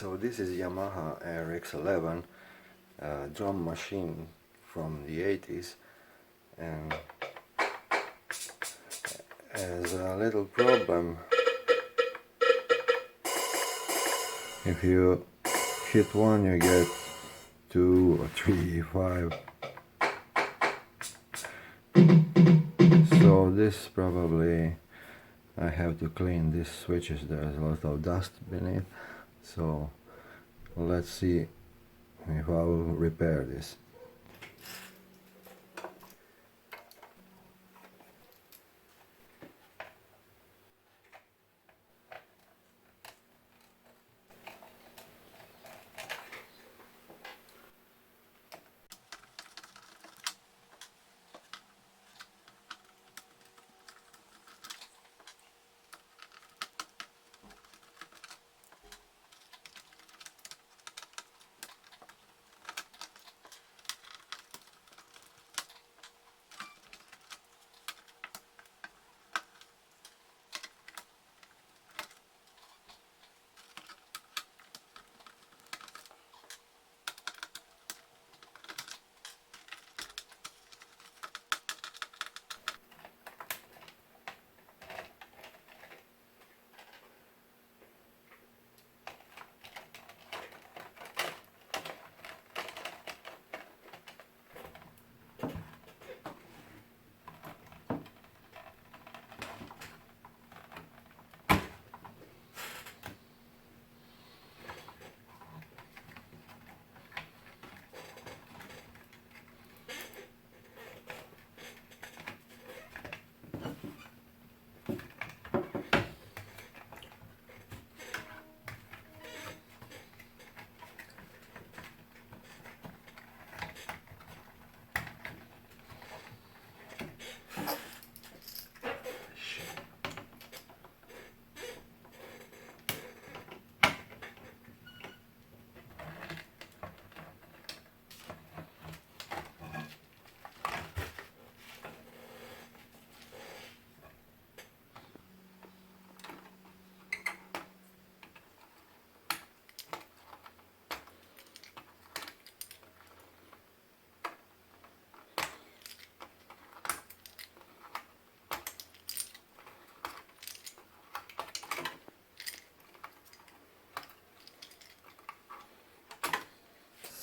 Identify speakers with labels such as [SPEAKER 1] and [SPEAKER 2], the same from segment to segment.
[SPEAKER 1] So this is Yamaha RX11 drum machine from the 80s, and has a little problem. If you hit one, you get 2 or 3, 5. So this probably, I have to clean these switches. There's a lot of dust beneath, so let's see if I will repair this.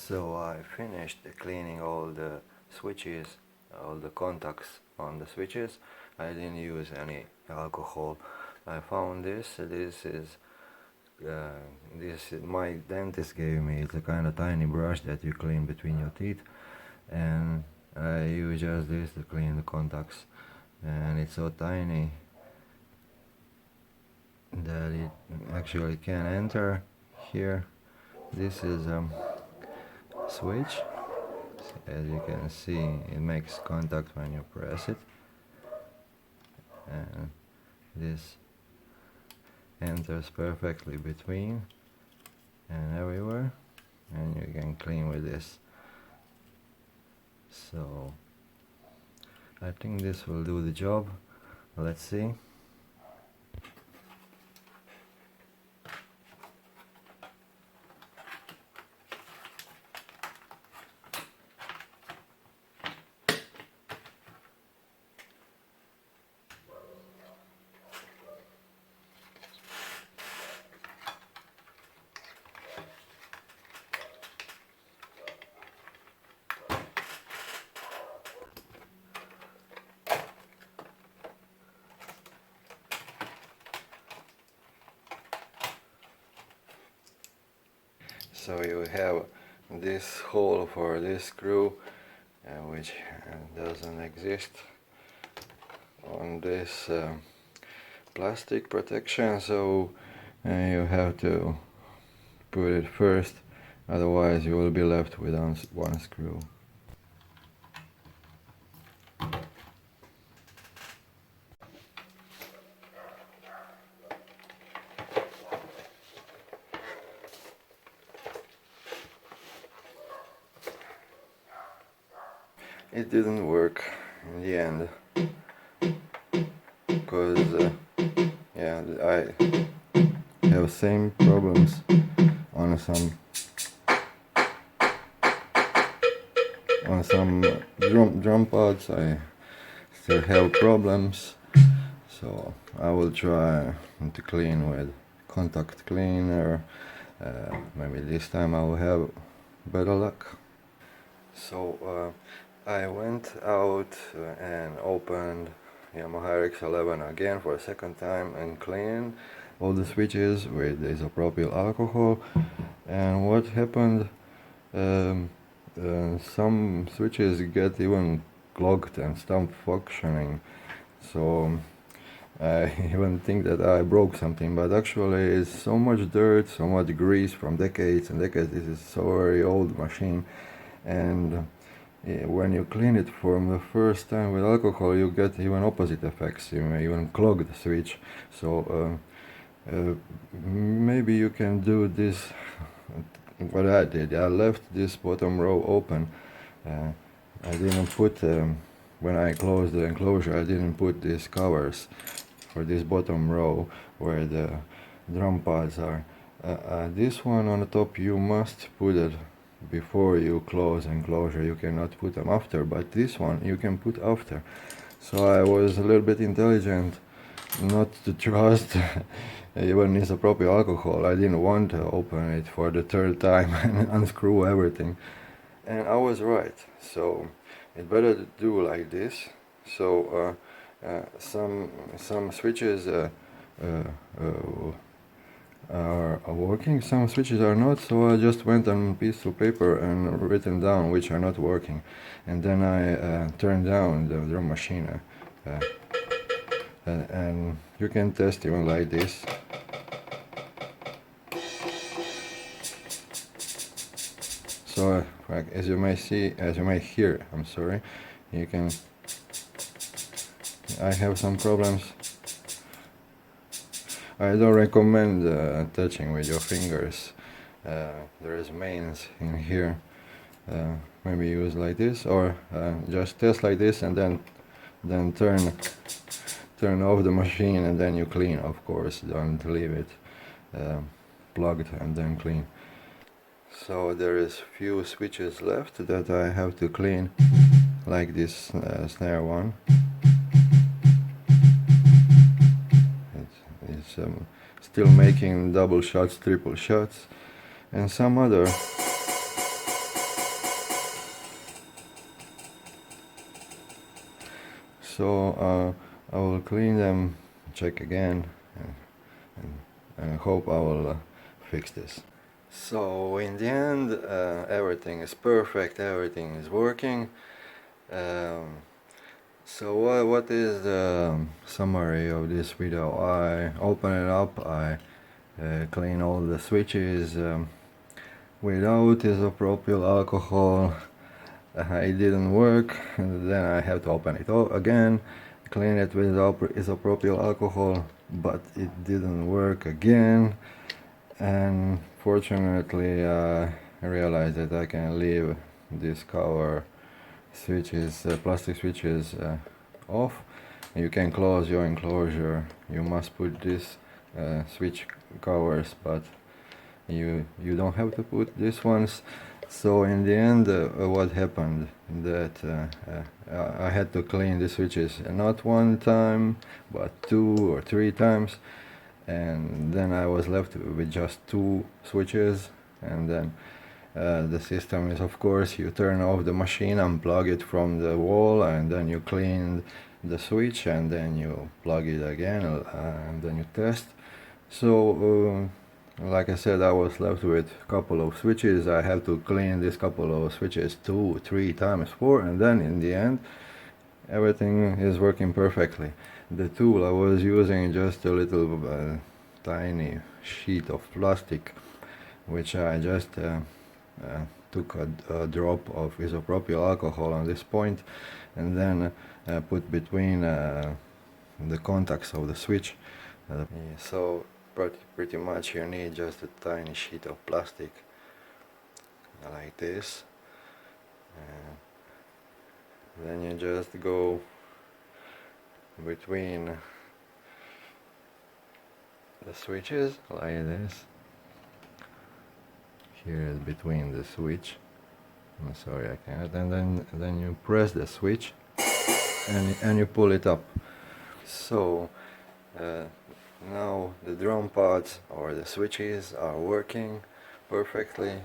[SPEAKER 1] So I finished cleaning all the switches, all the contacts on the switches. I didn't use any alcohol. I found this. My dentist gave me. It's a kind of tiny brush that you clean between your teeth, and I use just this to clean the contacts. And it's so tiny that it actually can enter here. This is switch. As you can see, it makes contact when you press it, and this enters perfectly between and everywhere, and you can clean with this. So I think this will do the job. Let's see. So you have this hole for this screw, which doesn't exist on this plastic protection, so you have to put it first, otherwise you will be left with one screw. It didn't work in the end, because yeah, I have same problems on on some drum pods I still have problems, so I will try to clean with contact cleaner. Maybe this time I will have better luck. So I went out and opened Yamaha RX11 again for a second time and cleaned all the switches with isopropyl alcohol. And what happened, some switches get even clogged and stop functioning, so I even think that I broke something, but actually it's so much dirt, so much grease from decades and decades. This is so very old machine, and when you clean it from the first time with alcohol, you get even opposite effects. You may even clog the switch. So maybe you can do this. What I did, I left this bottom row open. I didn't put, when I closed the enclosure, I didn't put these covers for this bottom row where the drum pads are. This one on the top, you must put it before you close enclosure. You cannot put them after, but this one you can put after. So I was a little bit intelligent not to trust even isopropyl alcohol. I didn't want to open it for the third time and unscrew everything, and I was right. So it's better to do like this. So some switches are working, some switches are not, so I just went on a piece of paper and written down which are not working, and then I turned down the drum machine, and you can test even like this. So as you may hear, I'm sorry, you can, I have some problems. I don't recommend touching with your fingers. There is mains in here. Maybe use like this, or just test like this, and then turn off the machine, and then you clean. Of course, don't leave it plugged and then clean. So there is few switches left that I have to clean, like this snare one. It's still making double shots, triple shots, and some other. So I will clean them, check again, and hope I will fix this. So in the end, everything is perfect, everything is working. So what is the summary of this video? I open it up, I clean all the switches without isopropyl alcohol. It didn't work, and then I have to open it again, clean it with isopropyl alcohol, but it didn't work again. And fortunately I realized that I can leave this cover switches, plastic switches off. You can close your enclosure. You must put these switch covers, but you don't have to put these ones. So in the end, what happened, that I had to clean the switches not one time but 2 or 3 times, and then I was left with just 2 switches. And then the system is, of course, you turn off the machine, unplug it from the wall, and then you clean the switch, and then you plug it again, and then you test. So like I said, I was left with a couple of switches. I have to clean this couple of switches 2, 3 times, 4, and then in the end everything is working perfectly. The tool I was using, just a little tiny sheet of plastic, which I just took a drop of isopropyl alcohol on this point, and then put between the contacts of the switch. So pretty much you need just a tiny sheet of plastic like this, then you just go between the switches like this, here is between the switch. I'm sorry, I can't. And then you press the switch and you pull it up. So now the drum pads or the switches are working perfectly.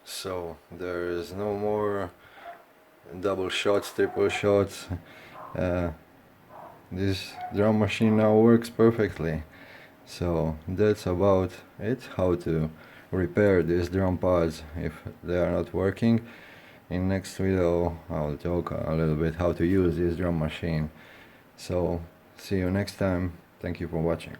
[SPEAKER 1] So there is no more double shots, triple shots. This drum machine now works perfectly. So that's about it, how to repair these drum pads if they are not working. In next video I'll talk a little bit how to use this drum machine. So see you next time. Thank you for watching.